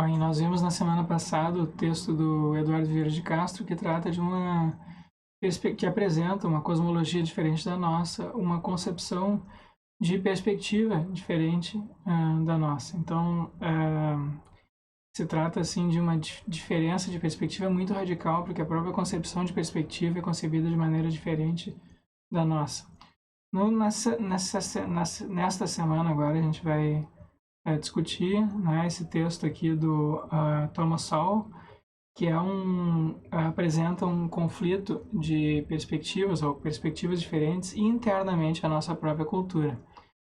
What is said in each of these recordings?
Bem, nós vimos na semana passada o texto do Eduardo Vieira de Castro, que trata de que apresenta uma cosmologia diferente da nossa, uma concepção de perspectiva diferente da nossa. Então, se trata assim de uma diferença de perspectiva muito radical, porque a própria concepção de perspectiva é concebida de maneira diferente da nossa. Nesta semana agora a gente vai discutir, né, esse texto aqui do Thomas Sowell, que apresenta um conflito de perspectivas ou perspectivas diferentes internamente à nossa própria cultura.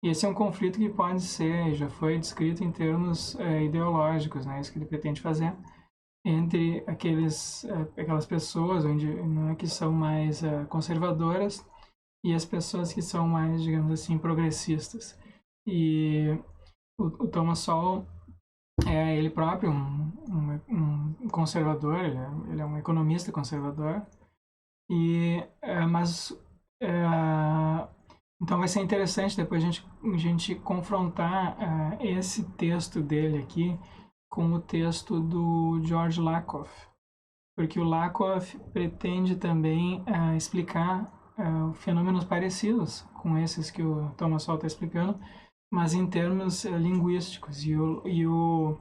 E esse é um conflito que pode ser, já foi descrito em termos ideológicos, né, isso que ele pretende fazer, entre aquelas pessoas né, que são mais conservadoras e as pessoas que são mais, digamos assim, progressistas. E o Thomas Sowell é ele próprio um conservador, ele é um economista conservador, mas então vai ser interessante depois a gente confrontar esse texto dele aqui com o texto do George Lakoff, porque o Lakoff pretende também explicar fenômenos parecidos com esses que o Thomas Sowell está explicando, mas em termos linguísticos. E o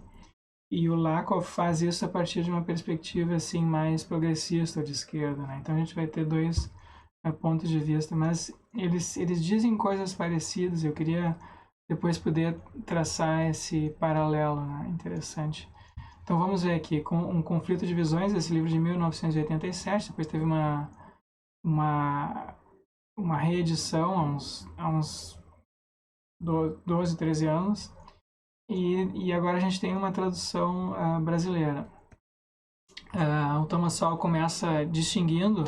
Lakoff faz isso a partir de uma perspectiva assim mais progressista de esquerda, né? Então a gente vai ter dois pontos de vista, mas eles dizem coisas parecidas. Eu queria depois poder traçar esse paralelo, né? Interessante. Então vamos ver aqui, com um conflito de visões, esse livro de 1987, depois teve uma, uma reedição há uns 12, 13 anos, e agora a gente tem uma tradução brasileira. O Thomas Sowell começa distinguindo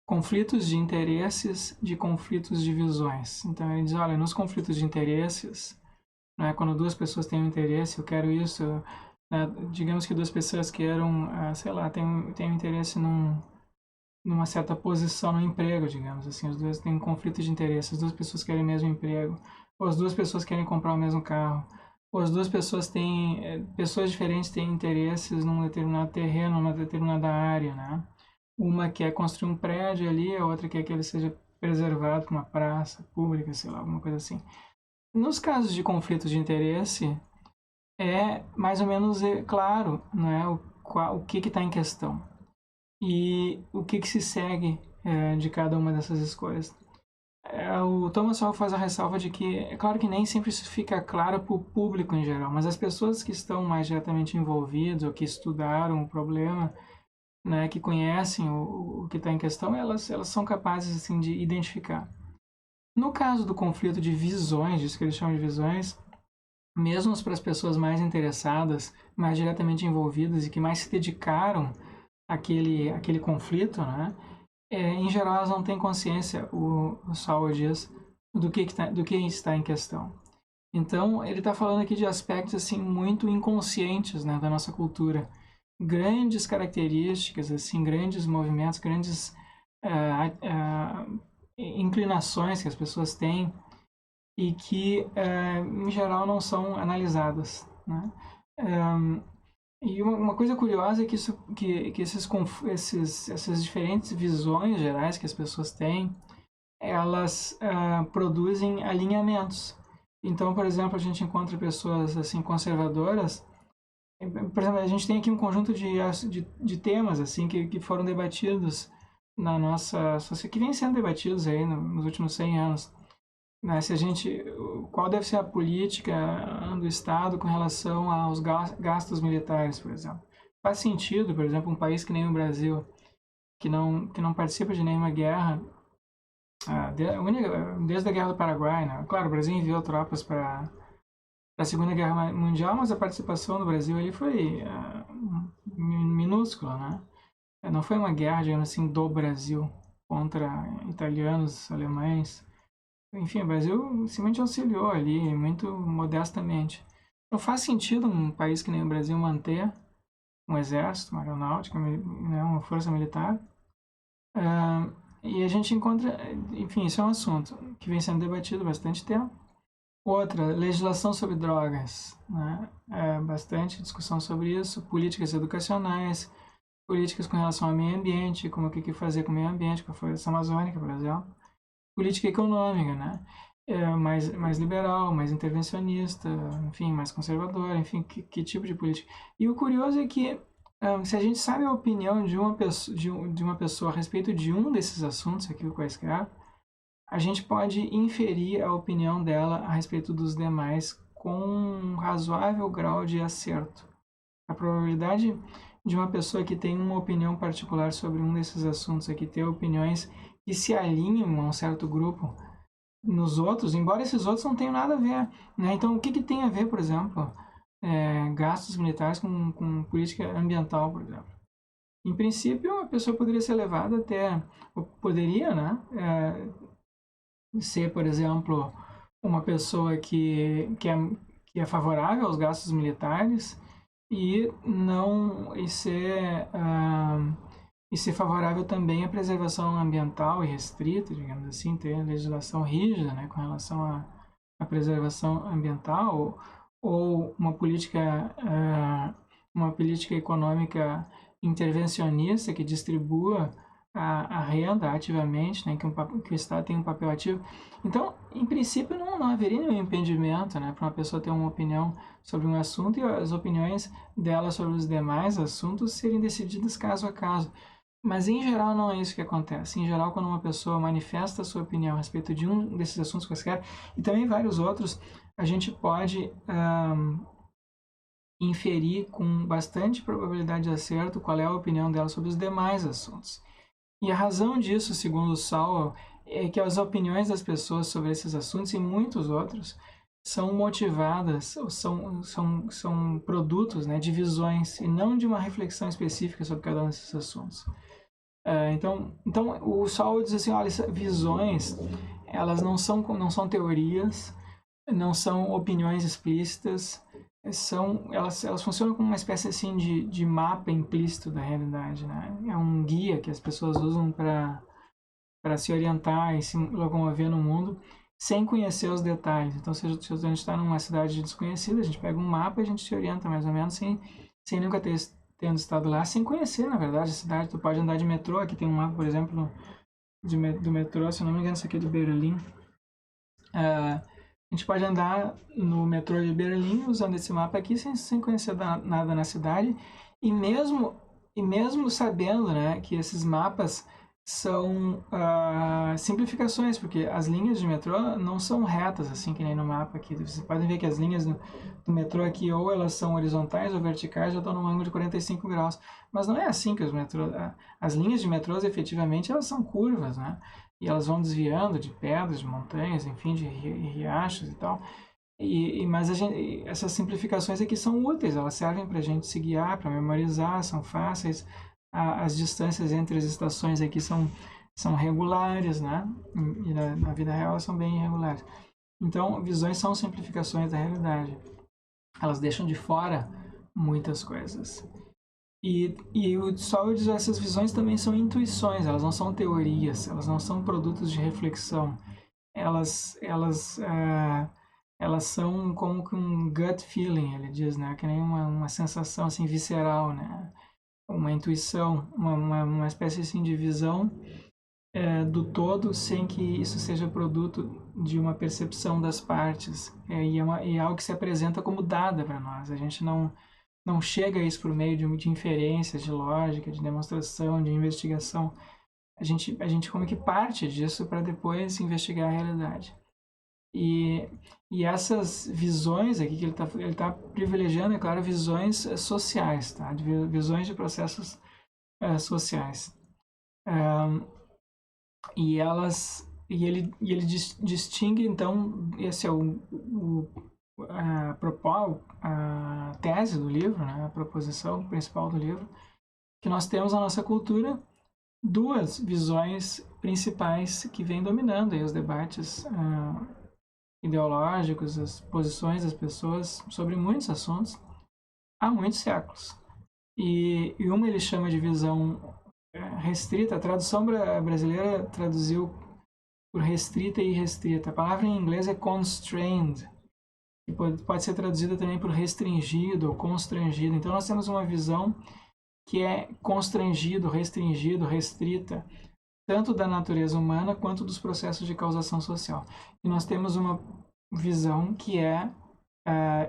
conflitos de interesses de conflitos de visões. Então ele diz, olha, nos conflitos de interesses, né, quando duas pessoas têm um interesse, eu quero isso, né, digamos que duas pessoas queiram, sei lá, têm um interesse numa certa posição no emprego, digamos assim, os dois têm um conflito de interesse, as duas pessoas querem o mesmo emprego, ou as duas pessoas querem comprar o mesmo carro, ou as duas pessoas pessoas diferentes têm interesses num determinado terreno, numa determinada área, né? Uma quer construir um prédio ali, a outra quer que ele seja preservado para uma praça pública, sei lá, alguma coisa assim. Nos casos de conflitos de interesse, é mais ou menos claro, né, o que está em questão e o que se segue de cada uma dessas escolhas. O Thomas Sowell faz a ressalva de que é claro que nem sempre isso fica claro para o público em geral, mas as pessoas que estão mais diretamente envolvidas ou que estudaram o problema, né, que conhecem o que está em questão, elas são capazes assim, de identificar. No caso do conflito de visões, disso que eles chamam de visões, mesmo para as pessoas mais interessadas, mais diretamente envolvidas e que mais se dedicaram àquele conflito, né, em geral elas não têm consciência, o Sowell diz, do que está em questão. Então ele está falando aqui de aspectos assim muito inconscientes, né, da nossa cultura, grandes características, assim, grandes movimentos, grandes inclinações que as pessoas têm e que, em geral, não são analisadas, né? E uma coisa curiosa é que essas diferentes visões gerais que as pessoas têm, elas produzem alinhamentos. Então, por exemplo, a gente encontra pessoas assim conservadoras. Por exemplo, a gente tem aqui um conjunto de temas assim que foram debatidos na nossa sociedade, que vem sendo debatidos aí nos últimos 100 anos. Né? Qual deve ser a política do Estado com relação aos gastos militares, por exemplo? Faz sentido, por exemplo, um país que nem o Brasil, que não participa de nenhuma guerra, desde a Guerra do Paraguai, né? Claro, o Brasil enviou tropas para a Segunda Guerra Mundial, mas a participação do Brasil ali foi minúscula, né? Não foi uma guerra, digamos assim, do Brasil contra italianos, alemães. Enfim, o Brasil simplesmente auxiliou ali, muito modestamente. Não faz sentido um país que nem o Brasil manter um exército, uma aeronáutica, né, uma força militar. E a gente encontra, enfim, isso é um assunto que vem sendo debatido há bastante tempo. Outra, legislação sobre drogas, né? Bastante discussão sobre isso, políticas educacionais, políticas com relação ao meio ambiente, como o que fazer com o meio ambiente, com a floresta amazônica, por exemplo. Política econômica, né? Mais liberal, mais intervencionista, enfim, mais conservadora, enfim, que tipo de política. E o curioso é que se a gente sabe a opinião de uma pessoa a respeito de um desses assuntos aqui, quaisquer, a gente pode inferir a opinião dela a respeito dos demais com um razoável grau de acerto. A probabilidade de uma pessoa que tem uma opinião particular sobre um desses assuntos aqui ter opiniões que se alinham a um certo grupo nos outros, embora esses outros não tenham nada a ver, né? Então, o que tem a ver, por exemplo, gastos militares com política ambiental, por exemplo? Em princípio, a pessoa poderia ser levada até, poderia, né? Ser, por exemplo, uma pessoa que é favorável aos gastos militares e não e ser favorável também à preservação ambiental e restrita, digamos assim, ter legislação rígida, né, com relação à preservação ambiental ou uma política econômica intervencionista que distribua a renda ativamente, né, que o Estado tem um papel ativo. Então, em princípio, não haveria nenhum impedimento, né, para uma pessoa ter uma opinião sobre um assunto e as opiniões dela sobre os demais assuntos serem decididas caso a caso. Mas, em geral, não é isso que acontece. Em geral, quando uma pessoa manifesta a sua opinião a respeito de um desses assuntos quaisquer, e também vários outros, a gente pode inferir com bastante probabilidade de acerto qual é a opinião dela sobre os demais assuntos. E a razão disso, segundo o Sowell, é que as opiniões das pessoas sobre esses assuntos e muitos outros são motivadas, são produtos, né, de visões e não de uma reflexão específica sobre cada um desses assuntos. Então o Sowell diz assim, olha, visões, elas não são teorias, não são opiniões explícitas, elas funcionam como uma espécie assim de mapa implícito da realidade, né? É um guia que as pessoas usam para se orientar e se locomover no mundo sem conhecer os detalhes. Então, se a gente está numa cidade desconhecida, a gente pega um mapa e a gente se orienta mais ou menos sem nunca tendo estado lá, sem conhecer, na verdade, a cidade. Tu pode andar de metrô, aqui tem um mapa, por exemplo, do metrô, se não me engano, isso aqui é de Berlim. A gente pode andar no metrô de Berlim usando esse mapa aqui sem conhecer nada na cidade e mesmo sabendo, né, que esses mapas são simplificações, porque as linhas de metrô não são retas, assim que nem no mapa aqui. Vocês podem ver que as linhas do metrô aqui ou elas são horizontais ou verticais ou estão num ângulo de 45 graus. Mas não é assim que as linhas de metrôs efetivamente elas são curvas, né? E elas vão desviando de pedras, de montanhas, enfim, de riachos e tal. Mas essas simplificações aqui são úteis, elas servem para a gente se guiar, para memorizar, são fáceis. As distâncias entre as estações aqui são regulares, né? E na vida real elas são bem irregulares. Então, visões são simplificações da realidade. Elas deixam de fora muitas coisas. E o Sowell diz que essas visões também são intuições, elas não são teorias, elas não são produtos de reflexão. Elas são como que um gut feeling, ele diz, né? Que nem uma sensação assim visceral, né? Uma intuição, uma espécie assim de visão do todo, sem que isso seja produto de uma percepção das partes. E é algo que se apresenta como dada para nós. A gente não chega a isso por meio de inferências, de lógica, de demonstração, de investigação. A gente como que parte disso para depois investigar a realidade. E essas visões aqui que ele tá privilegiando, é claro, visões sociais, tá? Visões de processos sociais. E ele distingue, então, esse é a tese do livro, né? A proposição principal do livro, que nós temos na nossa cultura duas visões principais que vêm dominando aí os debates ideológicos, as posições das pessoas sobre muitos assuntos há muitos séculos. E uma ele chama de visão restrita. A tradução brasileira traduziu por restrita e irrestrita. A palavra em inglês é constrained, que pode ser traduzida também por restringido ou constrangido. Então nós temos uma visão que é constrangido, restringido, restrita, tanto da natureza humana quanto dos processos de causação social. E nós temos uma visão que é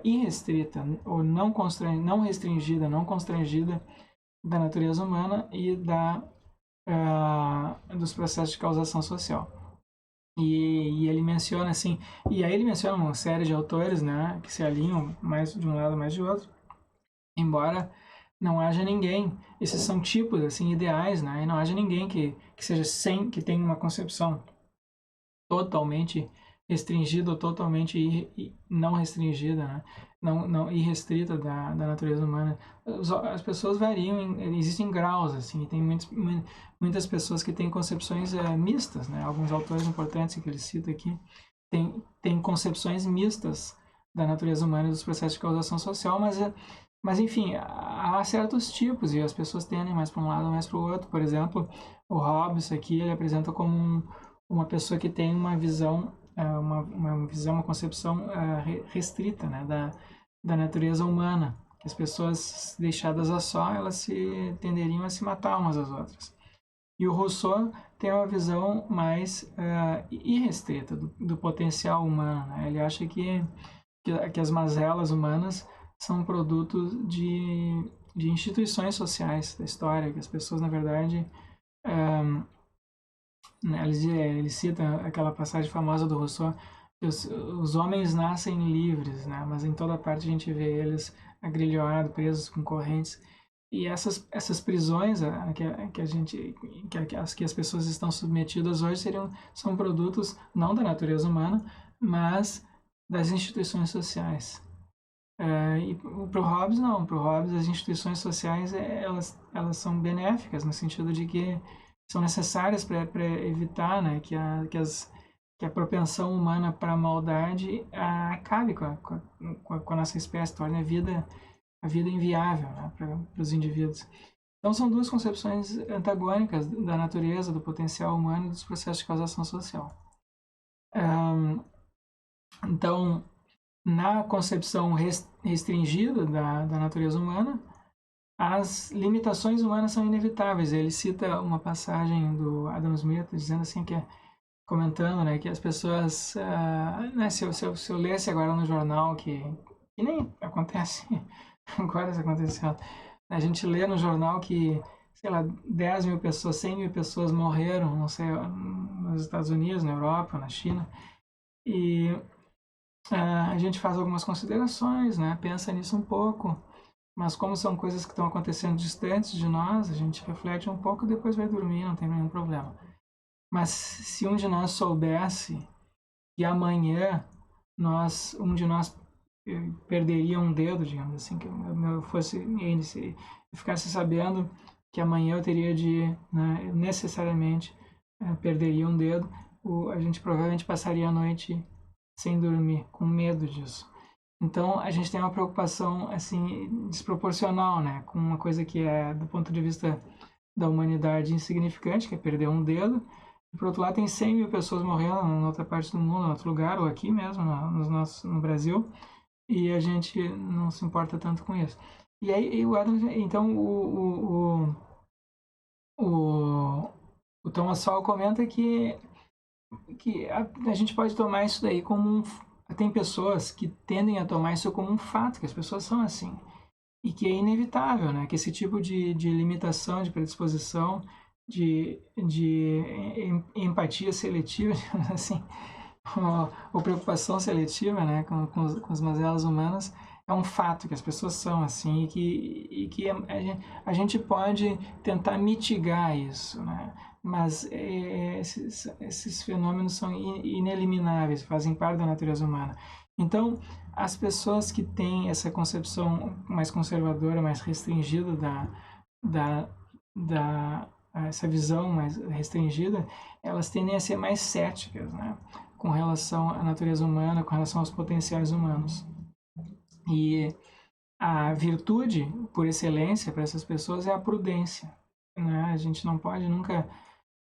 irrestrita, ou não restringida, não constrangida da natureza humana e dos processos de causação social. E ele menciona assim, e aí ele menciona uma série de autores, né, que se alinham mais de um lado mais de outro, embora não haja ninguém, esses são tipos assim ideais, né, e não haja ninguém que seja que tenha uma concepção totalmente restringida ou totalmente não restringida, né? Não irrestrita da natureza humana. As pessoas variam, existem graus, assim, e tem muitas pessoas que têm concepções mistas, né? Alguns autores importantes que ele cita aqui têm concepções mistas da natureza humana e dos processos de causação social, mas enfim, há certos tipos e as pessoas tendem mais para um lado ou mais para o outro. Por exemplo, o Hobbes aqui ele apresenta como uma pessoa que tem uma visão, uma concepção restrita, né, da natureza humana. Que as pessoas deixadas a só, elas tenderiam a se matar umas às outras. E o Rousseau tem uma visão mais irrestrita do potencial humano. Né? Ele acha que as mazelas humanas são produtos de instituições sociais da história, que as pessoas, na verdade, ele cita aquela passagem famosa do Rousseau, que os homens nascem livres, né? Mas em toda parte a gente vê eles agrilhoados, presos com correntes. E essas prisões que as pessoas estão submetidas hoje são produtos não da natureza humana, mas das instituições sociais. E para o Hobbes, não. Para o Hobbes, as instituições sociais elas são benéficas, no sentido de que são necessárias para evitar, né, que a propensão humana para a maldade acabe com a nossa espécie, torne a vida inviável, né, para os indivíduos. Então, são duas concepções antagônicas da natureza, do potencial humano e dos processos de causação social. Então, na concepção restringida da natureza humana, as limitações humanas são inevitáveis. Ele cita uma passagem do Adam Smith dizendo assim que comentando, né, que as pessoas, né, se eu lesse agora no jornal que nem acontece agora isso acontecendo, a gente lê no jornal que, sei lá, 10 mil pessoas, 100 mil pessoas morreram, não sei, nos Estados Unidos, na Europa, na China, e a gente faz algumas considerações, né, pensa nisso um pouco, mas como são coisas que estão acontecendo distantes de nós, a gente reflete um pouco e depois vai dormir, não tem nenhum problema. Mas se um de nós soubesse que amanhã um de nós perderia um dedo, digamos assim, que eu ficasse sabendo que amanhã eu teria de, né, necessariamente perderia um dedo, a gente provavelmente passaria a noite sem dormir, com medo disso. Então a gente tem uma preocupação assim desproporcional, né, com uma coisa que é do ponto de vista da humanidade insignificante, que é perder um dedo. E por outro lado tem 100 mil pessoas morrendo em outra parte do mundo, em outro lugar, ou aqui mesmo, no Brasil, e a gente não se importa tanto com isso. E aí o Adam, então o Thomas Sowell comenta que a gente pode tomar isso daí como tem pessoas que tendem a tomar isso como um fato, que as pessoas são assim. E que é inevitável, né? Que esse tipo de limitação, de predisposição, de empatia seletiva, assim, ou preocupação seletiva, né? Com as mazelas humanas, é um fato que as pessoas são assim e que a gente pode tentar mitigar isso, né? Mas esses fenômenos são inelimináveis, fazem parte da natureza humana. Então, as pessoas que têm essa concepção mais conservadora, mais restringida essa visão mais restringida, elas tendem a ser mais céticas, né? Com relação à natureza humana, com relação aos potenciais humanos. E a virtude, por excelência, para essas pessoas é a prudência, né? A gente não pode nunca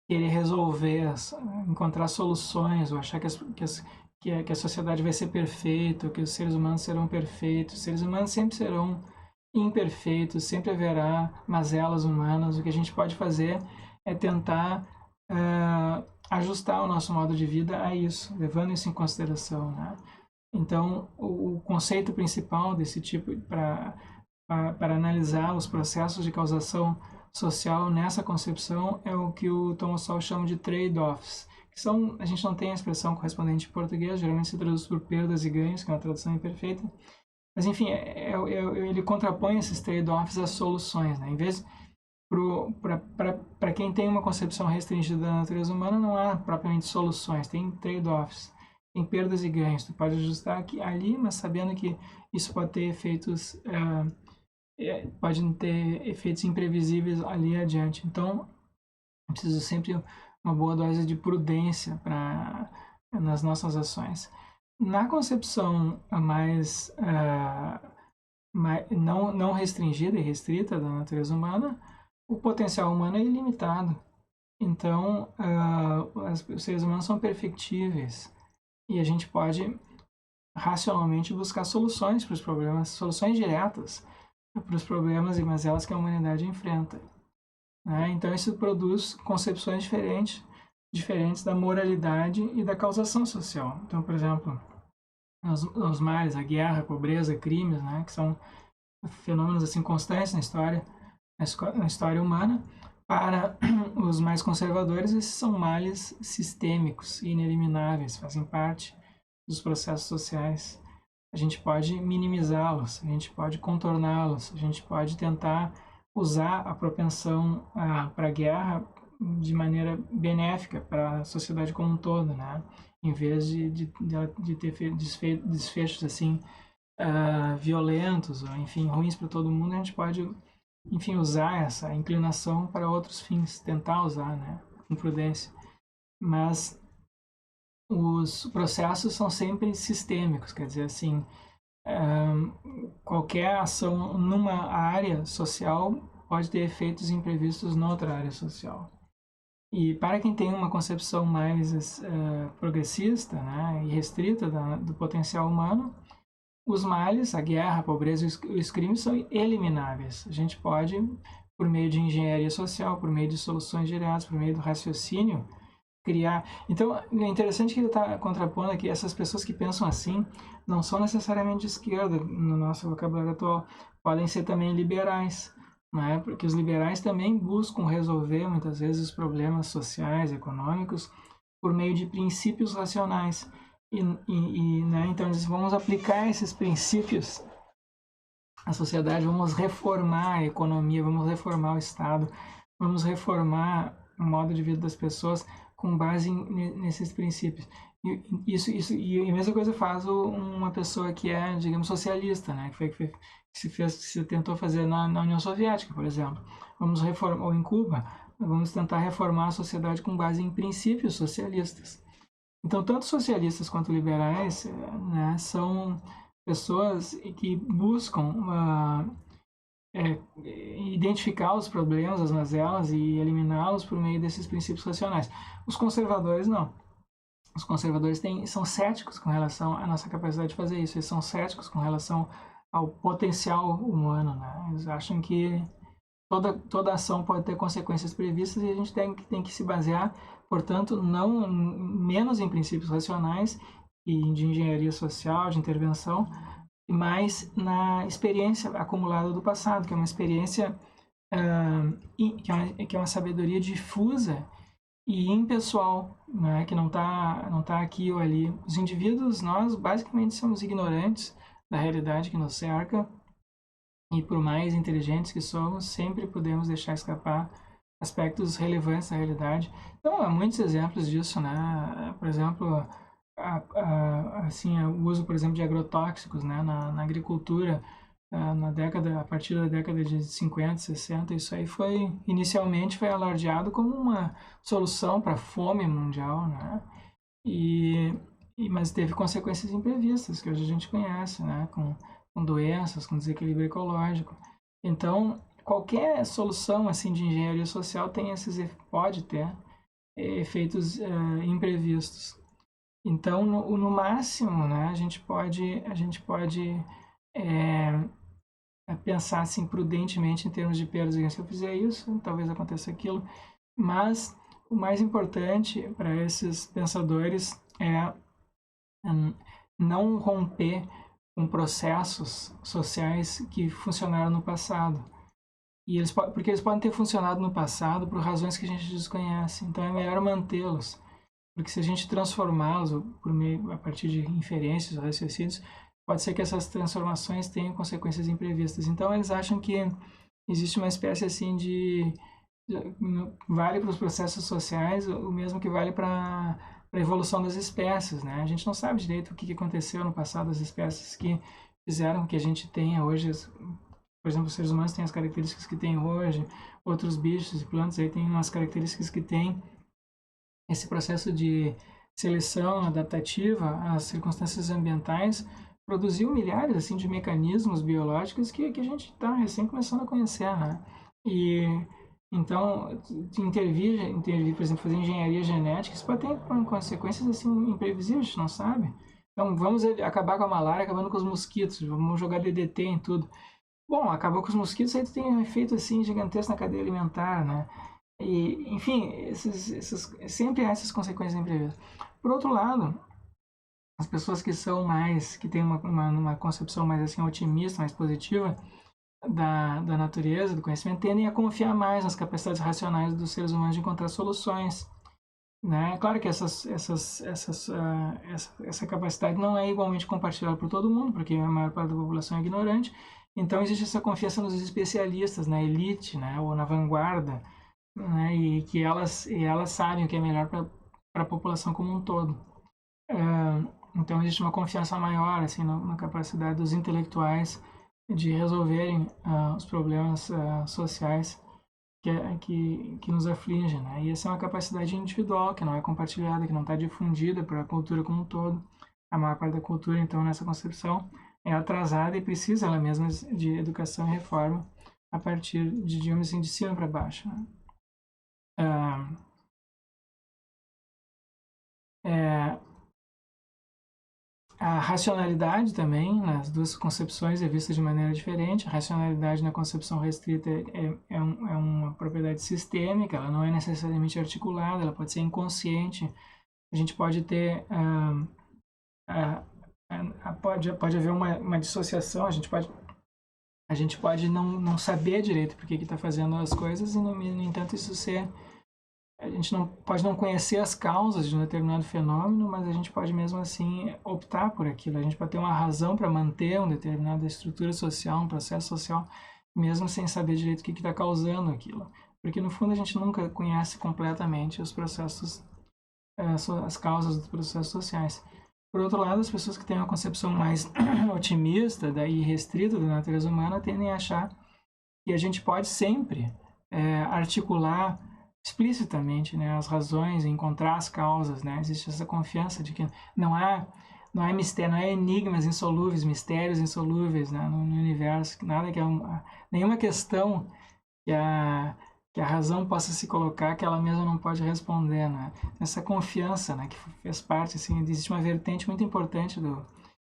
querer resolver, encontrar soluções ou achar que que a sociedade vai ser perfeita, que os seres humanos serão perfeitos. Os seres humanos sempre serão imperfeitos, sempre haverá mazelas humanas. O que a gente pode fazer é tentar ajustar o nosso modo de vida a isso, levando isso em consideração, né? Então, o conceito principal desse tipo, para analisar os processos de causação social nessa concepção, é o que o Thomas Sowell chama de trade-offs, que são, a gente não tem a expressão correspondente em português, geralmente se traduz por perdas e ganhos, que é uma tradução imperfeita, mas enfim, ele contrapõe esses trade-offs às soluções, né? Em vez para quem tem uma concepção restringida da natureza humana, não há propriamente soluções, tem trade-offs, tem perdas e ganhos. Tu pode ajustar aqui, ali, mas sabendo que isso pode ter efeitos, pode ter efeitos imprevisíveis ali adiante. Então, é preciso sempre uma boa dose de prudência nas nossas ações. Na concepção não restringida e restrita da natureza humana, o potencial humano é ilimitado. Então, os seres humanos são perfectíveis e a gente pode racionalmente buscar soluções para os problemas, soluções diretas para os problemas e mazelas que a humanidade enfrenta, né? Então, isso produz concepções diferentes da moralidade e da causação social. Então, por exemplo, os males, a guerra, a pobreza, crimes, né, que são fenômenos assim constantes na história humana. Para os mais conservadores, esses são males sistêmicos e inelimináveis, fazem parte dos processos sociais. A gente pode minimizá-los, a gente pode contorná-los, a gente pode tentar usar a propensão para a guerra de maneira benéfica para a sociedade como um todo, né? Em vez de ter desfechos assim violentos, ou enfim, ruins para todo mundo, a gente pode, enfim, usar essa inclinação para outros fins, tentar usar, né, com prudência. Mas os processos são sempre sistêmicos, quer dizer, assim, qualquer ação numa área social pode ter efeitos imprevistos noutra área social. E para quem tem uma concepção mais progressista, né, e restrita do potencial humano, os males, a guerra, a pobreza e os crimes são elimináveis. A gente pode, por meio de engenharia social, por meio de soluções diretas, por meio do raciocínio, criar. Então, é interessante que ele está contrapondo aqui essas pessoas que pensam assim, não são necessariamente de esquerda no nosso vocabulário atual, podem ser também liberais, né? Porque os liberais também buscam resolver muitas vezes os problemas sociais, econômicos, por meio de princípios racionais. Né, então, vamos aplicar esses princípios à sociedade, vamos reformar a economia, vamos reformar o Estado, vamos reformar o modo de vida das pessoas com base nesses princípios. E a mesma coisa faz uma pessoa que é, digamos, socialista, né, que se tentou fazer na União Soviética, por exemplo. Vamos reformar, ou em Cuba, vamos tentar reformar a sociedade com base em princípios socialistas. Então, tanto socialistas quanto liberais, né, são pessoas que buscam identificar os problemas, as mazelas e eliminá-los por meio desses princípios racionais. Os conservadores não. Os conservadores são céticos com relação à nossa capacidade de fazer isso. Eles são céticos com relação ao potencial humano, né? Eles acham que toda ação pode ter consequências previstas e a gente tem que se basear, portanto, não menos em princípios racionais e de engenharia social, de intervenção, mas na experiência acumulada do passado, que é uma experiência que é uma sabedoria difusa e impessoal, né, que não tá aqui ou ali. Os indivíduos, nós basicamente somos ignorantes da realidade que nos cerca, e por mais inteligentes que somos, sempre podemos deixar escapar aspectos relevantes da realidade. Então, há muitos exemplos disso, né? Por exemplo, assim, o uso, por exemplo, de agrotóxicos, né, na agricultura, a partir da década de 50, 60, isso aí inicialmente foi alardeado como uma solução para a fome mundial, né? Mas teve consequências imprevistas, que hoje a gente conhece, né? Com doenças, com desequilíbrio ecológico. Então, qualquer solução assim de engenharia social pode ter efeitos imprevistos. Então, no máximo, né, a gente pode pensar assim prudentemente em termos de perdas e ganhos. Se eu fizer isso, talvez aconteça aquilo. Mas o mais importante para esses pensadores é não romper com processos sociais que funcionaram no passado. E porque eles podem ter funcionado no passado por razões que a gente desconhece. Então é melhor mantê-los. Porque se a gente transformá-los a partir de inferências ou raciocínios, pode ser que essas transformações tenham consequências imprevistas. Então eles acham que existe uma espécie assim vale para os processos sociais o mesmo que vale para a evolução das espécies, né? A gente não sabe direito o que aconteceu no passado das espécies que fizeram que a gente tenha hoje, por exemplo, os seres humanos têm as características que têm hoje, outros bichos e plantas aí têm umas características que têm. Esse processo de seleção adaptativa às circunstâncias ambientais produziu milhares assim de mecanismos biológicos que a gente está recém começando a conhecer, né? E então intervir, por exemplo, fazer engenharia genética, isso pode ter consequências assim imprevisíveis, a gente não sabe. Então vamos acabar com a malária, acabando com os mosquitos, vamos jogar DDT em tudo. Bom, acabou com os mosquitos, aí tu tem um efeito assim gigantesco na cadeia alimentar, né? E, enfim, sempre há essas consequências imprevistas. Por outro lado, as pessoas que têm uma concepção mais assim otimista, mais positiva da natureza, do conhecimento, tendem a confiar mais nas capacidades racionais dos seres humanos de encontrar soluções. Né? Claro que essa capacidade não é igualmente compartilhada por todo mundo, porque a maior parte da população é ignorante. Então existe essa confiança nos especialistas, na elite, né? Ou na vanguarda, né? E elas sabem o que é melhor para a população como um todo. Então existe uma confiança maior assim na capacidade dos intelectuais de resolverem os problemas sociais que nos afligem, né? E essa é uma capacidade individual que não é compartilhada, que não está difundida para a cultura como um todo. A maior parte da cultura, então, nessa concepção, é atrasada e precisa ela mesma de educação e reforma a partir de, digamos assim, de cima para baixo, né? A racionalidade também, nas duas concepções, é vista de maneira diferente. A racionalidade na concepção restrita é uma propriedade sistêmica, ela não é necessariamente articulada, ela pode ser inconsciente. A gente pode ter. Pode haver uma dissociação, a gente pode não saber direito por que está fazendo as coisas e, no entanto, isso ser. A gente pode não conhecer as causas de um determinado fenômeno, mas a gente pode mesmo assim optar por aquilo. A gente pode ter uma razão para manter uma determinada estrutura social, um processo social, mesmo sem saber direito o que está causando aquilo. Porque no fundo a gente nunca conhece completamente os processos, as causas dos processos sociais. Por outro lado, as pessoas que têm uma concepção mais otimista e restrita da natureza humana tendem a achar que a gente pode sempre articular explicitamente, né, as razões, encontrar as causas, né? Existe essa confiança de que não é mistério, não é enigmas insolúveis, mistérios insolúveis, né, no universo, nada que nenhuma questão que a razão possa se colocar que ela mesma não pode responder, né? Essa confiança, né, que fez parte, assim, existe uma vertente muito importante do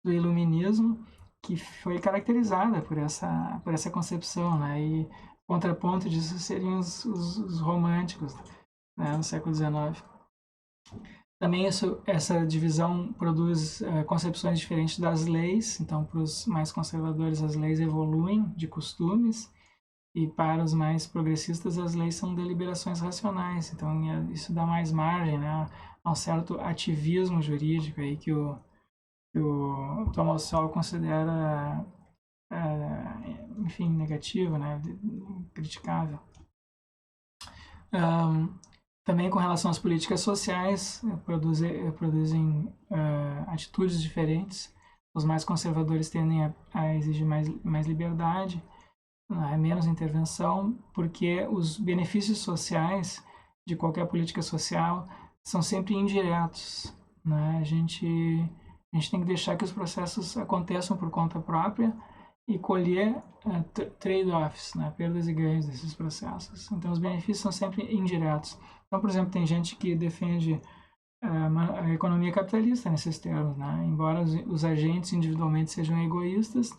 iluminismo que foi caracterizada por essa concepção, né? E contraponto disso seriam os românticos, né, no século XIX. Também essa divisão produz concepções diferentes das leis. Então, para os mais conservadores, as leis evoluem de costumes, e para os mais progressistas, as leis são deliberações racionais. Então, isso dá mais margem, né, a um certo ativismo jurídico aí que o Thomas Sowell considera enfim, negativo, né, criticável. Também com relação às políticas sociais, produzem atitudes diferentes. Os mais conservadores tendem a exigir mais liberdade, menos intervenção, porque os benefícios sociais de qualquer política social são sempre indiretos, né? A gente tem que deixar que os processos aconteçam por conta própria e colher trade-offs, né, perdas e ganhos desses processos. Então, os benefícios são sempre indiretos. Então, por exemplo, tem gente que defende a economia capitalista nesses termos, né? Embora os agentes individualmente sejam egoístas,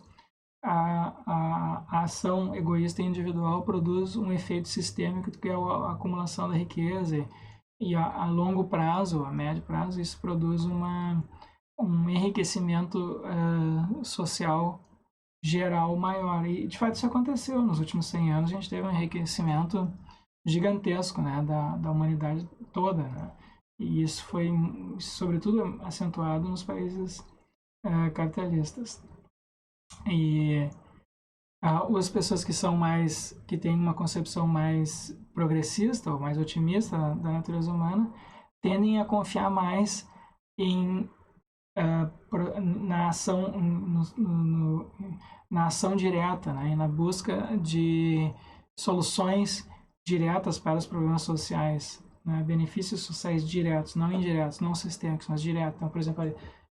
a ação egoísta individual produz um efeito sistêmico que é a acumulação da riqueza e a longo prazo, a médio prazo, isso produz um enriquecimento social geral maior. E, de fato, isso aconteceu nos últimos 100 anos. A gente teve um enriquecimento gigantesco, né, da humanidade toda, né? E isso foi, sobretudo, acentuado nos países capitalistas. E as pessoas que são mais, que têm uma concepção mais progressista ou mais otimista da natureza humana, tendem a confiar mais em na ação na ação direta, né, e na busca de soluções diretas para os problemas sociais, né, benefícios sociais diretos, não indiretos, não sistêmicos, mas diretos. Então, por exemplo,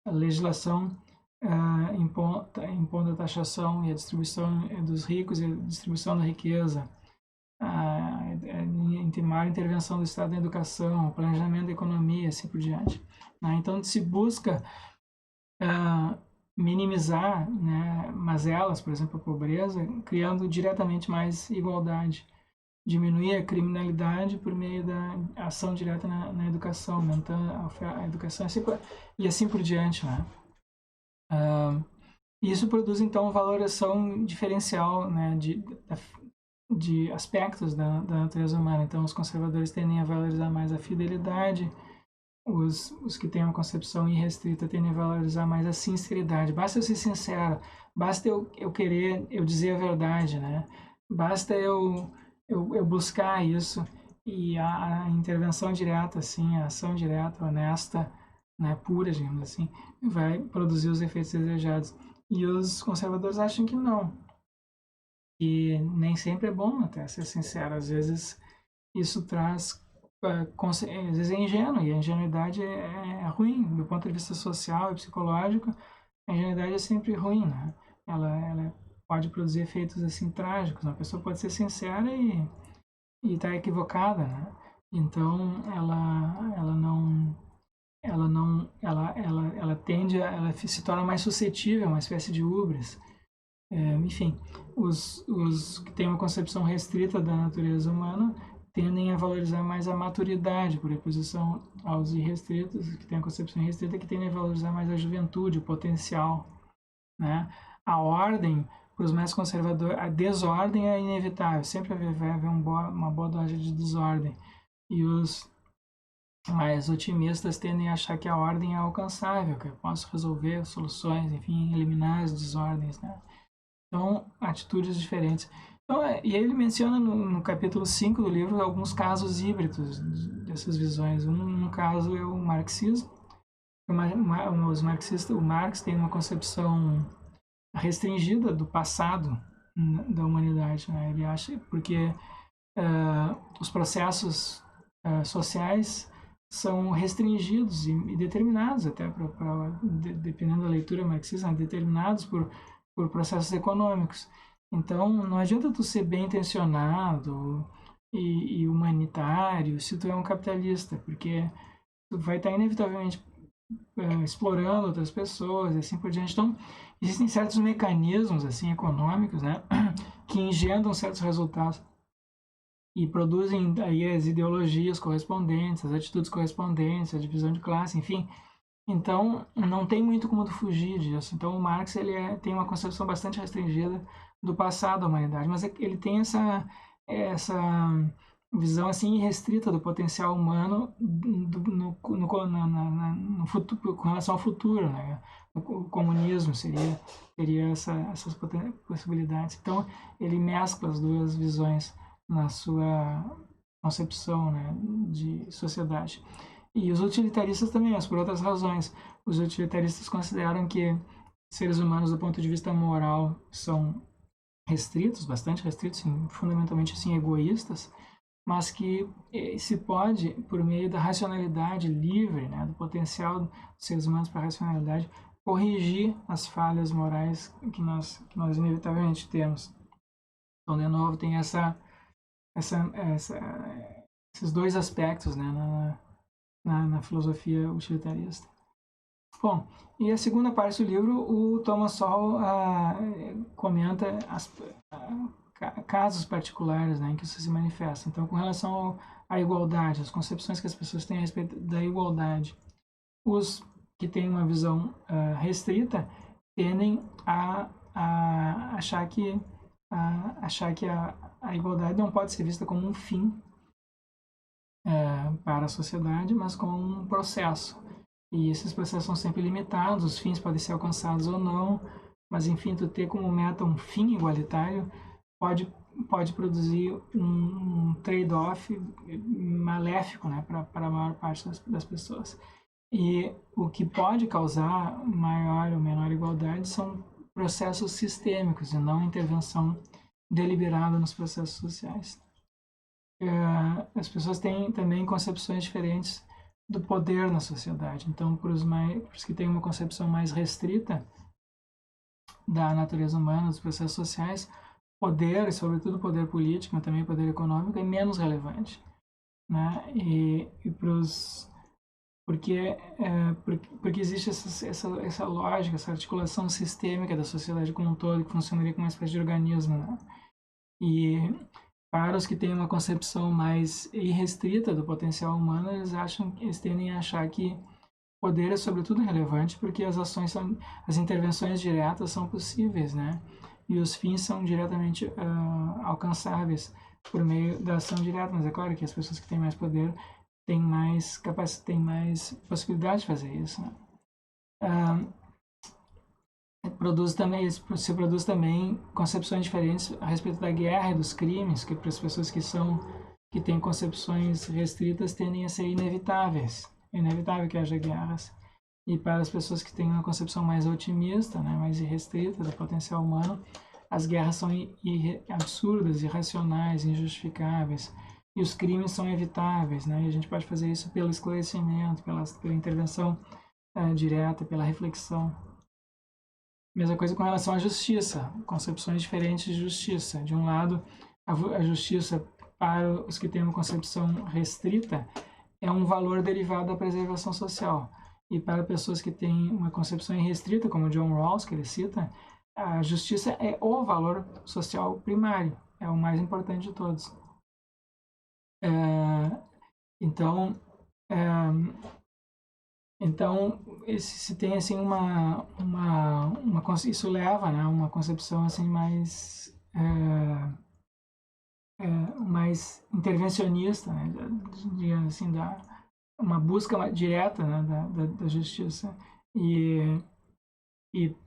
a legislação impondo a taxação e a distribuição dos ricos e a distribuição da riqueza, a maior intervenção do Estado na educação, o planejamento da economia, assim por diante. Né? Então, se busca minimizar, né, mazelas, por exemplo, a pobreza, criando diretamente mais igualdade, diminuir a criminalidade por meio da ação direta na educação, aumentando a educação e assim por diante, né? Isso produz então valoração diferencial, né, de aspectos da natureza humana. Então, os conservadores tendem a valorizar mais a fidelidade, os que têm uma concepção irrestrita tendem a valorizar mais a sinceridade. Basta eu ser sincero, basta eu querer, eu dizer a verdade, né? Basta eu buscar isso e a intervenção direta, assim, a ação direta, honesta, né, pura, digamos assim, vai produzir os efeitos desejados. E os conservadores acham que não. E nem sempre é bom, até ser sincero. Às vezes isso traz às vezes é ingênuo, e a ingenuidade é ruim, do ponto de vista social e psicológico, a ingenuidade é sempre ruim, né? Ela pode produzir efeitos assim trágicos, uma pessoa pode ser sincera e estar equivocada, né? Então ela tende ela se torna mais suscetível, uma espécie de hubris. Enfim, os que têm uma concepção restrita da natureza humana tendem a valorizar mais a maturidade, por oposição aos irrestritos, que têm a concepção restrita, que tendem a valorizar mais a juventude, o potencial, né? A ordem, para os mais conservadores, a desordem é inevitável, sempre vai haver uma boa dose de desordem. E os mais otimistas tendem a achar que a ordem é alcançável, que eu posso resolver soluções, enfim, eliminar as desordens, né? Então, atitudes diferentes. Então, e aí ele menciona no capítulo 5 do livro alguns casos híbridos dessas visões. Um caso é o marxismo. Os marxistas, o Marx tem uma concepção restringida do passado da humanidade, né? Ele acha porque os processos sociais são restringidos e determinados até dependendo da leitura marxista, determinados por processos econômicos. Então, não adianta tu ser bem intencionado e humanitário se tu é um capitalista, porque tu vai estar inevitavelmente explorando outras pessoas e assim por diante. Então, existem certos mecanismos assim econômicos, né, que engendram certos resultados e produzem aí as ideologias correspondentes, as atitudes correspondentes, a divisão de classe, enfim. Então, não tem muito como tu fugir disso. Então, o Marx tem uma concepção bastante restringida do passado da humanidade, mas ele tem essa visão assim irrestrita do potencial humano no futuro, com relação ao futuro, né? O comunismo teria essas possibilidades. Então, ele mescla as duas visões na sua concepção, né, de sociedade. E os utilitaristas também, mas por outras razões. Os utilitaristas consideram que seres humanos, do ponto de vista moral, são restritos, bastante restritos, fundamentalmente assim, egoístas, mas que se pode, por meio da racionalidade livre, né, do potencial dos seres humanos para a racionalidade, corrigir as falhas morais que nós inevitavelmente temos. Então, de novo, tem esses dois aspectos, né, na filosofia utilitarista. Bom, e a segunda parte do livro, o Thomas Sowell comenta casos particulares, né, em que isso se manifesta. Então, com relação à igualdade, as concepções que as pessoas têm a respeito da igualdade, os que têm uma visão restrita tendem a achar que a igualdade não pode ser vista como um fim para a sociedade, mas como um processo. E esses processos são sempre limitados, os fins podem ser alcançados ou não, mas enfim, tu ter como meta um fim igualitário pode produzir um trade-off maléfico, né, para a maior parte das pessoas. E o que pode causar maior ou menor igualdade são processos sistêmicos e não intervenção deliberada nos processos sociais. As pessoas têm também concepções diferentes do poder na sociedade. Então, para os que têm uma concepção mais restrita da natureza humana, dos processos sociais, poder, e sobretudo poder político, mas também poder econômico, é menos relevante, né? Porque existe essa lógica, essa articulação sistêmica da sociedade como um todo, que funcionaria como uma espécie de organismo, né? E para os que têm uma concepção mais irrestrita do potencial humano, eles tendem a achar que poder é sobretudo relevante porque as intervenções diretas são possíveis, né? E os fins são diretamente alcançáveis por meio da ação direta. Mas é claro que as pessoas que têm mais poder têm mais possibilidade de fazer isso, né? Se produz também concepções diferentes a respeito da guerra e dos crimes, que para as pessoas que têm concepções restritas tendem a ser inevitáveis. É inevitável que haja guerras. E para as pessoas que têm uma concepção mais otimista, né, mais irrestrita do potencial humano, as guerras são absurdas, irracionais, injustificáveis. E os crimes são evitáveis, né? E a gente pode fazer isso pelo esclarecimento, pela intervenção direta, pela reflexão. Mesma coisa com relação à justiça, concepções diferentes de justiça. De um lado, a justiça para os que têm uma concepção restrita é um valor derivado da preservação social. E para pessoas que têm uma concepção irrestrita, como John Rawls, que ele cita, a justiça é o valor social primário, é o mais importante de todos. Então, se tem assim isso leva, né, uma concepção assim mais mais intervencionista, né, digamos assim, uma busca direta, né, da justiça. E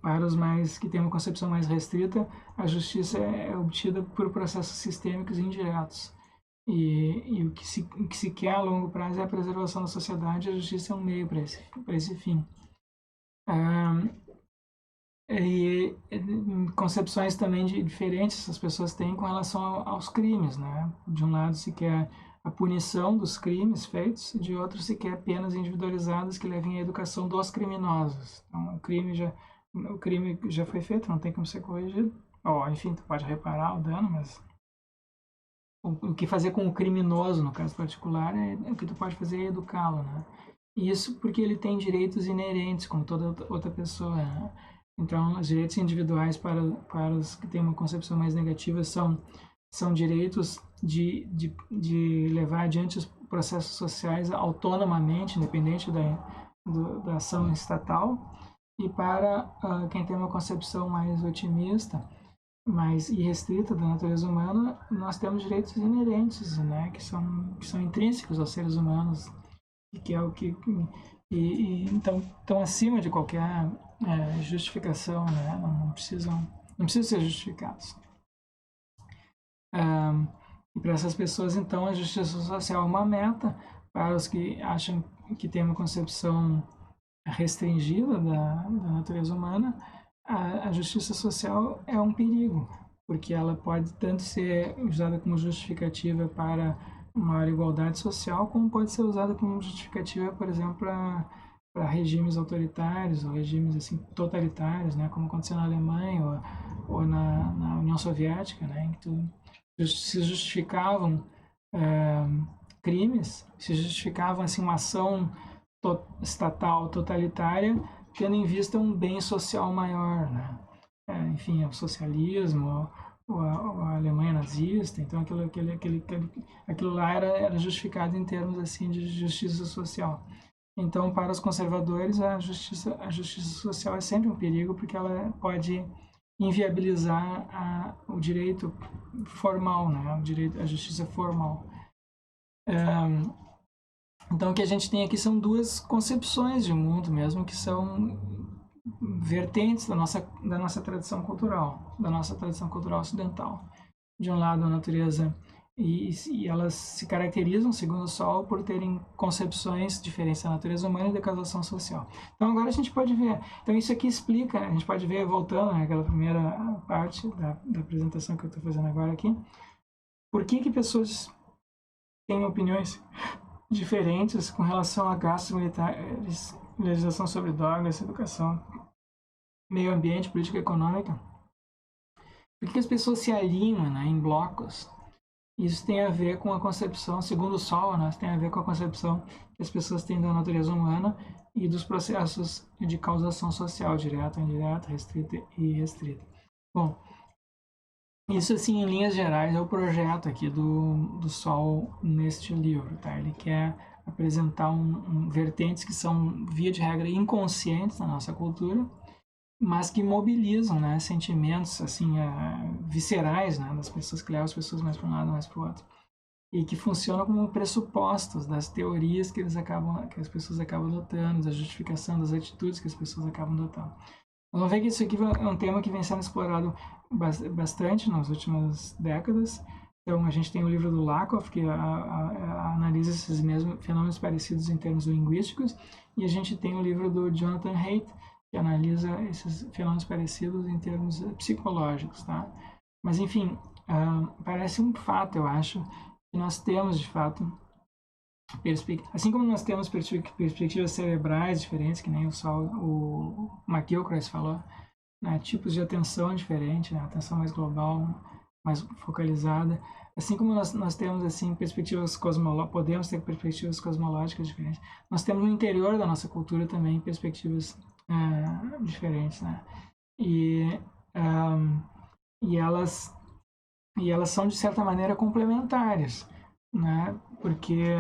para os mais que têm uma concepção mais restrita, a justiça é obtida por processos sistêmicos e indiretos. E o que se quer a longo prazo é a preservação da sociedade, e a justiça é um meio para esse fim. E concepções também diferentes as pessoas têm com relação aos crimes, né? De um lado se quer a punição dos crimes feitos, e de outro se quer penas individualizadas que levem à educação dos criminosos. Então, o crime já foi feito, não tem como ser corrigido. Enfim, tu pode reparar o dano, mas o que fazer com o criminoso, no caso particular, o que tu pode fazer é educá-lo, né? Isso porque ele tem direitos inerentes, como toda outra pessoa, né? Então, os direitos individuais para os que têm uma concepção mais negativa são direitos de levar adiante os processos sociais autonomamente, independente da ação estatal. E para quem tem uma concepção mais otimista, mais irrestrita da natureza humana, nós temos direitos inerentes, né, que são intrínsecos aos seres humanos, e que é o que então estão acima de qualquer justificação, né? Não precisam ser justificados. E para essas pessoas, então, a justiça social é uma meta. Para os que acham que tem uma concepção restringida da natureza humana, a justiça social é um perigo, porque ela pode tanto ser usada como justificativa para maior igualdade social, como pode ser usada como justificativa, por exemplo, para regimes autoritários ou regimes assim totalitários, né, como aconteceu na Alemanha ou na União Soviética, né, em que se justificavam crimes, se justificavam assim, uma ação estatal totalitária, tendo em vista um bem social maior, né? Enfim, o socialismo, a Alemanha nazista, então aquilo lá era justificado em termos assim de justiça social. Então, para os conservadores, a justiça social é sempre um perigo, porque ela pode inviabilizar o direito formal, né? A justiça formal. Então, o que a gente tem aqui são duas concepções de mundo mesmo, que são vertentes da nossa tradição cultural ocidental. De um lado, a natureza, e elas se caracterizam, segundo o Sol, por terem concepções diferentes da natureza humana e da causação social. Então, agora a gente pode ver. Então, isso aqui explica, a gente pode ver, voltando àquela primeira parte da apresentação que eu estou fazendo agora aqui, por que pessoas têm opiniões diferentes com relação a gastos militares, legislação sobre drogas, educação, meio ambiente, política econômica. Por que as pessoas se alinham, né, em blocos? Isso tem a ver com a concepção, segundo o Sol, né, tem a ver com a concepção que as pessoas têm da natureza humana e dos processos de causação social, direta, indireta, restrita e restrita. Bom, isso, assim, em linhas gerais, é o projeto aqui do Sol neste livro, tá? Ele quer apresentar vertentes que são, via de regra, inconscientes na nossa cultura, mas que mobilizam, né, sentimentos, assim, viscerais, né, das pessoas, que levam as pessoas mais para um lado, mais para o outro. E que funcionam como pressupostos das teorias que as pessoas acabam adotando, da justificação das atitudes que as pessoas acabam adotando. Vamos ver que isso aqui é um tema que vem sendo explorado bastante nas últimas décadas. Então, a gente tem o livro do Lakoff, que analisa esses mesmos fenômenos parecidos em termos linguísticos, e a gente tem o livro do Jonathan Haidt, que analisa esses fenômenos parecidos em termos psicológicos, tá? Mas, enfim, parece um fato, eu acho, que nós temos, de fato, assim como nós temos perspectivas cerebrais diferentes, que nem o McGilchrist falou, né, tipos de atenção diferentes, né, atenção mais global, mais focalizada, assim como nós temos assim perspectivas podemos ter perspectivas cosmológicas diferentes, nós temos no interior da nossa cultura também perspectivas diferentes, né, e elas são de certa maneira complementares, né, porque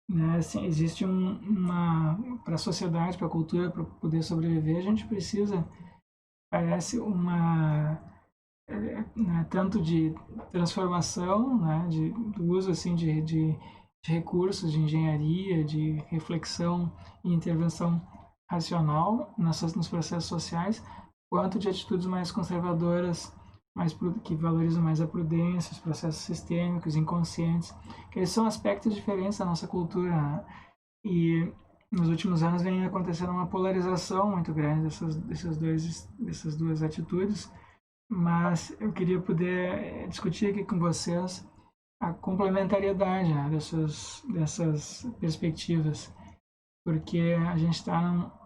né, assim, existe para a sociedade, para a cultura, para poder sobreviver, a gente precisa, parece, né, tanto de transformação, né, do uso assim de recursos de engenharia, de reflexão e intervenção racional nos processos sociais, quanto de atitudes mais conservadoras, que valorizam mais a prudência, os processos sistêmicos, inconscientes, que eles são aspectos diferentes da nossa cultura, né? E nos últimos anos vem acontecendo uma polarização muito grande dessas duas atitudes, mas eu queria poder discutir aqui com vocês a complementariedade, né, dessas perspectivas, porque a gente está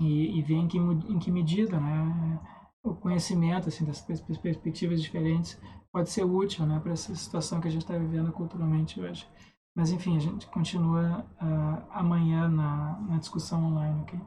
e ver em que medida, né, o conhecimento assim, das perspectivas diferentes pode ser útil, né, para essa situação que a gente está vivendo culturalmente hoje. Mas, enfim, a gente continua amanhã na discussão online, ok?